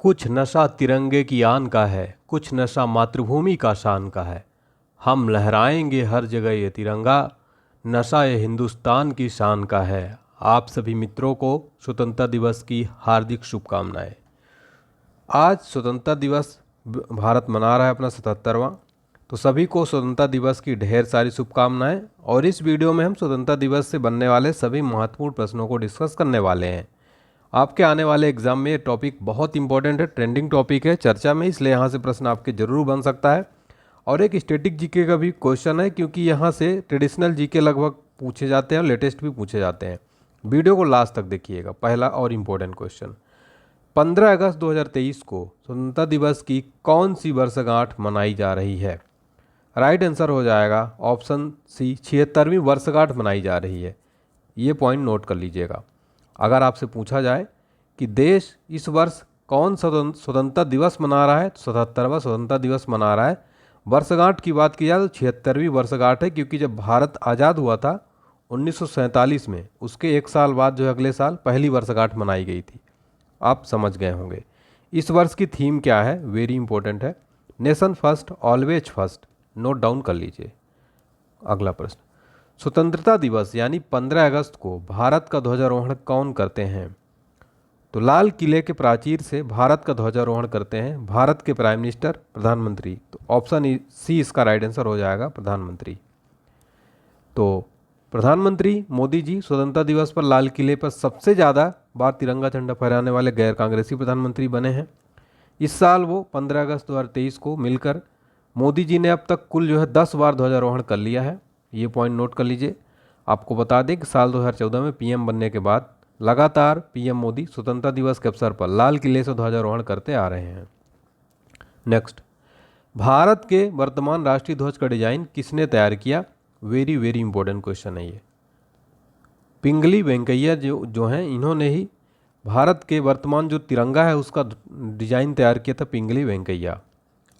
कुछ नशा तिरंगे की आन का है, कुछ नशा मातृभूमि का शान का है। हम लहराएंगे हर जगह ये तिरंगा, नशा ये हिंदुस्तान की शान का है। आप सभी मित्रों को स्वतंत्रता दिवस की हार्दिक शुभकामनाएं। आज स्वतंत्रता दिवस भारत मना रहा है अपना 77वां। तो सभी को स्वतंत्रता दिवस की ढेर सारी शुभकामनाएं। और इस वीडियो में हम स्वतंत्रता दिवस से बनने वाले सभी महत्वपूर्ण प्रश्नों को डिस्कस करने वाले हैं। आपके आने वाले एग्जाम में ये टॉपिक बहुत इंपॉर्टेंट है, ट्रेंडिंग टॉपिक है चर्चा में, इसलिए यहाँ से प्रश्न आपके जरूर बन सकता है। और एक स्टैटिक जीके का भी क्वेश्चन है, क्योंकि यहाँ से ट्रेडिशनल जीके लगभग पूछे जाते हैं और लेटेस्ट भी पूछे जाते हैं। वीडियो को लास्ट तक देखिएगा। पहला और इम्पोर्टेंट क्वेश्चन, 15 अगस्त 2023 को स्वतंत्रता दिवस की कौन सी वर्षगांठ मनाई जा रही है? राइट आंसर हो जाएगा ऑप्शन सी, 76वीं वर्षगांठ मनाई जा रही है। ये पॉइंट नोट कर लीजिएगा। अगर आपसे पूछा जाए कि देश इस वर्ष कौन स्वतंत्रता दिवस मना रहा है, तो 77वां स्वतंत्रता दिवस मना रहा है। वर्षगांठ की बात की जाए तो 76वीं वर्षगांठ है, क्योंकि जब भारत आज़ाद हुआ था 1947 में, उसके एक साल बाद जो है अगले साल पहली वर्षगांठ मनाई गई थी। आप समझ गए होंगे। इस वर्ष की थीम क्या है, वेरी इंपॉर्टेंट है, nation first always first. Note down कर लीजिए। अगला प्रश्न, स्वतंत्रता दिवस यानी 15 अगस्त को भारत का ध्वजारोहण कौन करते हैं? तो लाल किले के प्राचीर से भारत का ध्वजारोहण करते हैं भारत के प्राइम मिनिस्टर, प्रधानमंत्री। तो ऑप्शन सी इसका राइट आंसर हो जाएगा, प्रधानमंत्री। तो प्रधानमंत्री मोदी जी स्वतंत्रता दिवस पर लाल किले पर सबसे ज़्यादा बार तिरंगा झंडा फहराने वाले गैर कांग्रेसी प्रधानमंत्री बने हैं। इस साल वो 15 अगस्त 2023 को मिलकर मोदी जी ने अब तक कुल जो है 10 बार ध्वजारोहण कर लिया है। ये पॉइंट नोट कर लीजिए। आपको बता दें कि साल 2014 में पीएम बनने के बाद लगातार पीएम मोदी स्वतंत्रता दिवस के अवसर पर लाल किले से ध्वजारोहण करते आ रहे हैं। नेक्स्ट, भारत के वर्तमान राष्ट्रीय ध्वज का डिजाइन किसने तैयार किया? वेरी वेरी इंपॉर्टेंट क्वेश्चन है ये। पिंगली वेंकैया जो हैं, इन्होंने ही भारत के वर्तमान जो तिरंगा है उसका डिजाइन तैयार किया था, पिंगली वेंकैया।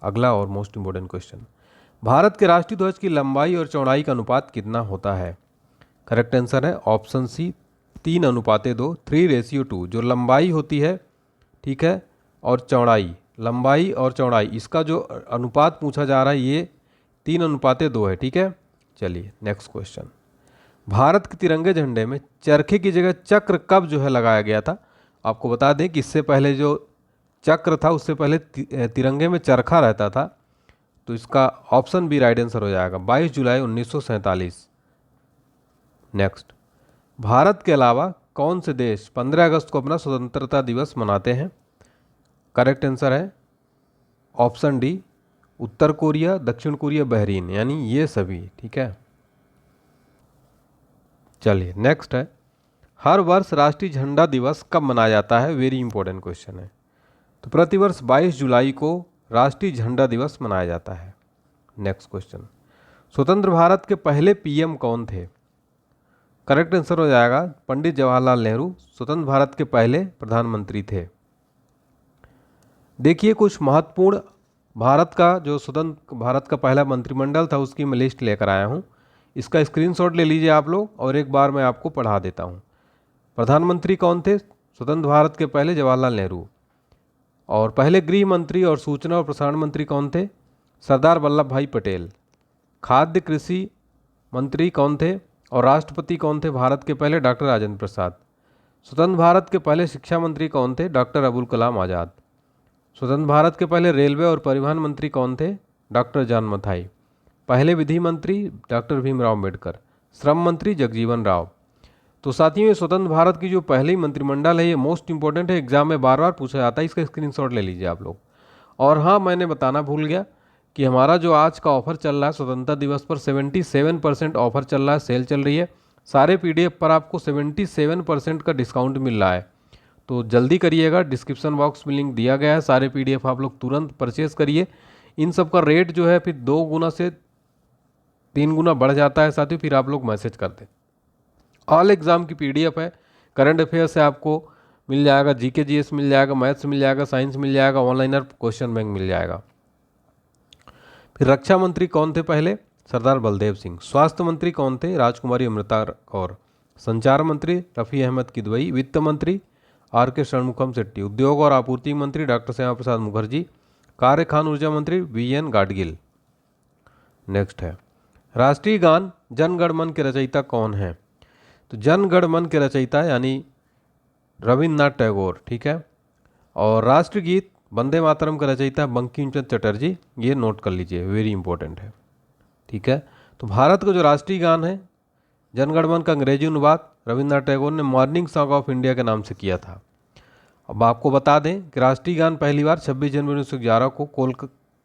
अगला और मोस्ट इंपॉर्टेंट क्वेश्चन, भारत के राष्ट्रीय ध्वज की लंबाई और चौड़ाई का अनुपात कितना होता है? करेक्ट आंसर है ऑप्शन सी, 3:2, 3:2। जो लंबाई होती है, ठीक है, और चौड़ाई, लंबाई और चौड़ाई, इसका जो अनुपात पूछा जा रहा है ये 3:2 है, ठीक है। चलिए नेक्स्ट क्वेश्चन, भारत के तिरंगे झंडे में चरखे की जगह चक्र कब जो है लगाया गया था? आपको बता दें कि इससे पहले जो चक्र था उससे पहले तिरंगे में चरखा रहता था। तो इसका ऑप्शन बी राइट आंसर हो जाएगा, 22 जुलाई 1947। नेक्स्ट, भारत के अलावा कौन से देश 15 अगस्त को अपना स्वतंत्रता दिवस मनाते हैं? करेक्ट आंसर है ऑप्शन डी, उत्तर कोरिया, दक्षिण कोरिया, बहरीन, यानी ये सभी, ठीक है। चलिए नेक्स्ट है, हर वर्ष राष्ट्रीय झंडा दिवस कब मनाया जाता है? वेरी इंपॉर्टेंट क्वेश्चन है। तो प्रतिवर्ष 22 जुलाई को राष्ट्रीय झंडा दिवस मनाया जाता है। नेक्स्ट क्वेश्चन, स्वतंत्र भारत के पहले पीएम कौन थे? करेक्ट आंसर हो जाएगा पंडित जवाहरलाल नेहरू स्वतंत्र भारत के पहले प्रधानमंत्री थे। देखिए कुछ महत्वपूर्ण भारत का जो स्वतंत्र भारत का पहला मंत्रिमंडल था उसकी मैं लिस्ट लेकर आया हूँ। इसका स्क्रीनशॉट ले लीजिए आप लोग और एक बार मैं आपको पढ़ा देता हूँ। प्रधानमंत्री कौन थे स्वतंत्र भारत के पहले? जवाहरलाल नेहरू। और पहले गृह मंत्री और सूचना और प्रसारण मंत्री कौन थे? सरदार वल्लभ भाई पटेल। खाद्य कृषि मंत्री कौन थे? और राष्ट्रपति कौन थे भारत के पहले? डॉक्टर राजेंद्र प्रसाद। स्वतंत्र भारत के पहले शिक्षा मंत्री कौन थे? डॉक्टर अबुल कलाम आज़ाद। स्वतंत्र भारत के पहले रेलवे और परिवहन मंत्री कौन थे? Doctor John Mathai. पहले विधि मंत्री डॉक्टर भीमराव अम्बेडकर। श्रम मंत्री जगजीवन राव। तो साथियों, ये स्वतंत्र भारत की जो पहली मंत्रिमंडल है ये मोस्ट इंपॉर्टेंट है, एग्जाम में बार बार पूछा जाता है, इसका स्क्रीनशॉट ले लीजिए आप लोग। और हाँ, मैंने बताना भूल गया कि हमारा जो आज का ऑफर चल रहा है स्वतंत्रता दिवस पर 77% ऑफर चल रहा है, सेल चल रही है। सारे पीडीएफ पर आपको 77% का डिस्काउंट मिल रहा है। तो जल्दी करिएगा, डिस्क्रिप्शन बॉक्स में लिंक दिया गया है, सारे पीडीएफ आप लोग तुरंत परचेज करिए। इन सब का रेट जो है फिर 2 गुना से 3 गुना बढ़ जाता है साथियों, फिर आप लोग मैसेज कर दें। ऑल एग्ज़ाम की पीडीएफ है, करंट अफेयर से आपको मिल जाएगा, जीके जीएस मिल जाएगा, मैथ्स मिल जाएगा, साइंस मिल जाएगा, ऑनलाइनर क्वेश्चन बैंक मिल जाएगा। फिर रक्षा मंत्री कौन थे पहले? सरदार बलदेव सिंह। स्वास्थ्य मंत्री कौन थे? राजकुमारी अमृता कौर। संचार मंत्री रफ़ी अहमद किदवई। वित्त मंत्री आर के षणमुखम शेट्टी। उद्योग और आपूर्ति मंत्री डॉक्टर श्यामा प्रसाद मुखर्जी। कार्य खान ऊर्जा मंत्री वी एन गाडगिल। नेक्स्ट है राष्ट्रीय गान जन गण मन के रचयिता कौन है? तो जन गण मन के रचयिता यानी रविन्द्रनाथ टैगोर, ठीक है। और राष्ट्रगीत वंदे मातरम का रचयिता बंकिम चंद्र चटर्जी, ये नोट कर लीजिए, वेरी इंपॉर्टेंट है, ठीक है। तो भारत का जो राष्ट्रीय गान है जनगण मन का अंग्रेजी अनुवाद रविन्द्रनाथ टैगोर ने मॉर्निंग सॉन्ग ऑफ इंडिया के नाम से किया था। अब आपको बता दें कि राष्ट्रीय गान पहली बार 26 जनवरी 1911 को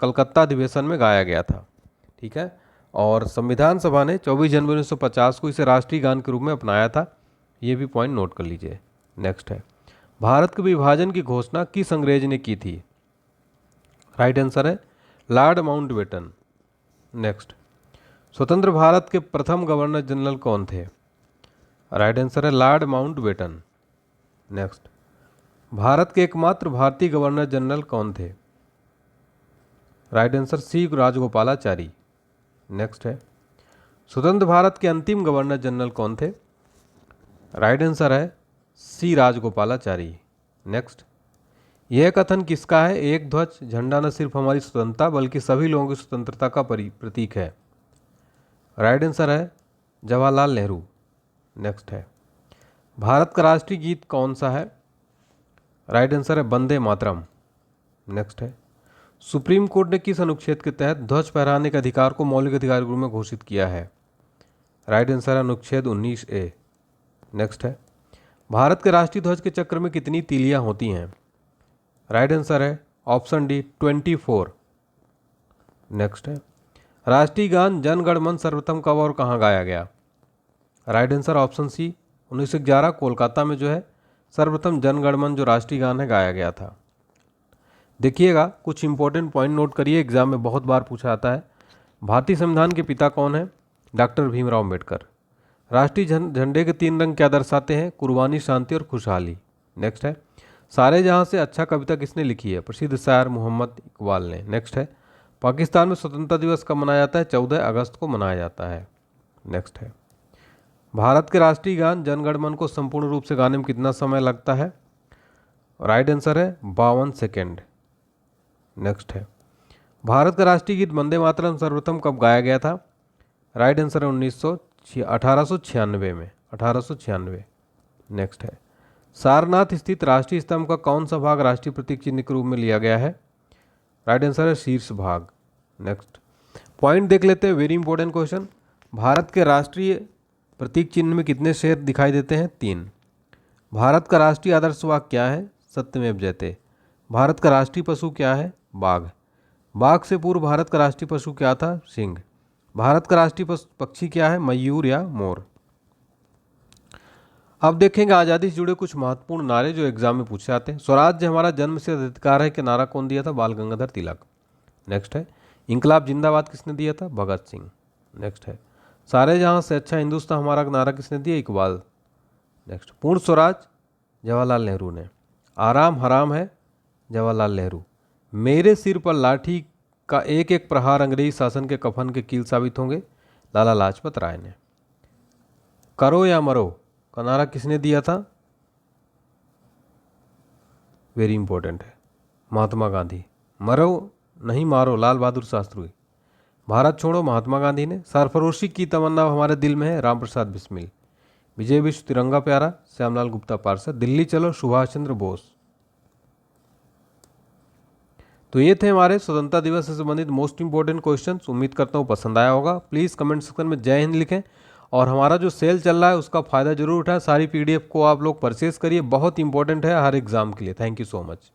कलकत्ता अधिवेशन में गाया गया था, ठीक है। और संविधान सभा ने 24 जनवरी 1950 को इसे राष्ट्रीय गान के रूप में अपनाया था, ये भी पॉइंट नोट कर लीजिए। नेक्स्ट है भारत के विभाजन की घोषणा किस अंग्रेज ने की थी? राइट आंसर है लॉर्ड माउंटबेटन। नेक्स्ट स्वतंत्र भारत के प्रथम गवर्नर जनरल कौन थे? राइट आंसर है लॉर्ड माउंटबेटन। नेक्स्ट भारत के एकमात्र भारतीय गवर्नर जनरल कौन थे? Right answer C Rajagopalachari. Next है स्वतंत्र भारत के अंतिम गवर्नर जनरल कौन थे? राइट आंसर है सी राजगोपालाचारी। नेक्स्ट यह कथन किसका है? एक ध्वज झंडा न सिर्फ हमारी स्वतंत्रता बल्कि सभी लोगों की स्वतंत्रता का प्रतीक है। राइट आंसर है जवाहरलाल नेहरू। नेक्स्ट है भारत का राष्ट्रीय गीत कौन सा है? राइट आंसर है वंदे मातरम। नेक्स्ट है सुप्रीम कोर्ट ने किस अनुच्छेद के तहत ध्वज फहराने के अधिकार को मौलिक अधिकार के रूप में घोषित किया है? राइट आंसर है अनुच्छेद 19A। नेक्स्ट है भारत के राष्ट्रीय ध्वज के चक्र में कितनी तीलियां होती हैं? राइट आंसर है ऑप्शन डी 24। नेक्स्ट है राष्ट्रीय गान जन गण मन सर्वप्रथम कब और कहाँ गाया गया? Right answer option C 1911 Kolkata में जो है सर्वप्रथम जन गण मन जो राष्ट्रीय गान है गाया गया था। देखिएगा कुछ इंपॉर्टेंट पॉइंट नोट करिए, एग्जाम में बहुत बार पूछा आता है। भारतीय संविधान के पिता कौन है? डॉक्टर भीमराव अम्बेडकर। राष्ट्रीय झंडे के 3 रंग क्या दर्शाते हैं? कुर्बानी, शांति और खुशहाली। नेक्स्ट है सारे जहां से अच्छा कविता किसने लिखी है? प्रसिद्ध शायर मोहम्मद इकबाल ने। नेक्स्ट है पाकिस्तान में स्वतंत्रता दिवस कब मनाया जाता है? 14 अगस्त को मनाया जाता है। नेक्स्ट है भारत के राष्ट्रीय गान जन गण मन को संपूर्ण रूप से गाने में कितना समय लगता है? राइट आंसर है 52 सेकेंड। नेक्स्ट है भारत का राष्ट्रीय गीत वंदे मातरम सर्वप्रथम कब गाया गया था? राइट आंसर है 1896 में, 1896। नेक्स्ट है सारनाथ स्थित राष्ट्रीय स्तंभ का कौन सा भाग राष्ट्रीय प्रतीक चिन्ह के रूप में लिया गया है? राइट आंसर है शीर्ष भाग। नेक्स्ट पॉइंट देख लेते हैं, वेरी इंपॉर्टेंट क्वेश्चन। भारत के राष्ट्रीय प्रतीक चिन्ह में कितने शेर दिखाई देते हैं? 3। भारत का राष्ट्रीय आदर्श वाक्य क्या है? सत्यमेव जयते। भारत का राष्ट्रीय पशु क्या है? बाघ। बाघ से पूर्व भारत का राष्ट्रीय पशु क्या था? सिंह। भारत का राष्ट्रीय पक्षी क्या है? मयूर या मोर। अब देखेंगे आज़ादी से जुड़े कुछ महत्वपूर्ण नारे जो एग्जाम में पूछे जाते हैं। स्वराज्य हमारा जन्मसिद्ध अधिकार है के नारा कौन दिया था? बाल गंगाधर तिलक। नेक्स्ट है इंकलाब जिंदाबाद किसने दिया था? भगत सिंह। नेक्स्ट है सारे जहां से अच्छा हिंदुस्तान हमारा नारा किसने दिया? इकबाल। नेक्स्ट पूर्ण स्वराज जवाहरलाल नेहरू ने। आराम हराम है जवाहरलाल नेहरू। मेरे सिर पर लाठी का एक एक प्रहार अंग्रेजी शासन के कफन के कील साबित होंगे? लाला लाजपत राय ने। करो या मरो का नारा किसने दिया था? वेरी इंपॉर्टेंट है महात्मा गांधी। मरो नहीं मारो लाल बहादुर शास्त्री। भारत छोड़ो महात्मा गांधी ने। सरफरोशी की तमन्ना हमारे दिल में है राम प्रसाद बिस्मिल। विजय विश्व तिरंगा प्यारा श्यामलाल गुप्ता पार्षद। दिल्ली चलो सुभाष चंद्र बोस। तो ये थे हमारे स्वतंत्रता दिवस से संबंधित मोस्ट इंपॉर्टेंट क्वेश्चंस। उम्मीद करता हूँ पसंद आया होगा। प्लीज़ कमेंट सेक्शन में जय हिंद लिखें और हमारा जो सेल चल रहा है उसका फ़ायदा जरूर उठाएं। सारी PDF को आप लोग परचेज करिए, बहुत इंपॉर्टेंट है हर एग्ज़ाम के लिए। Thank you so much.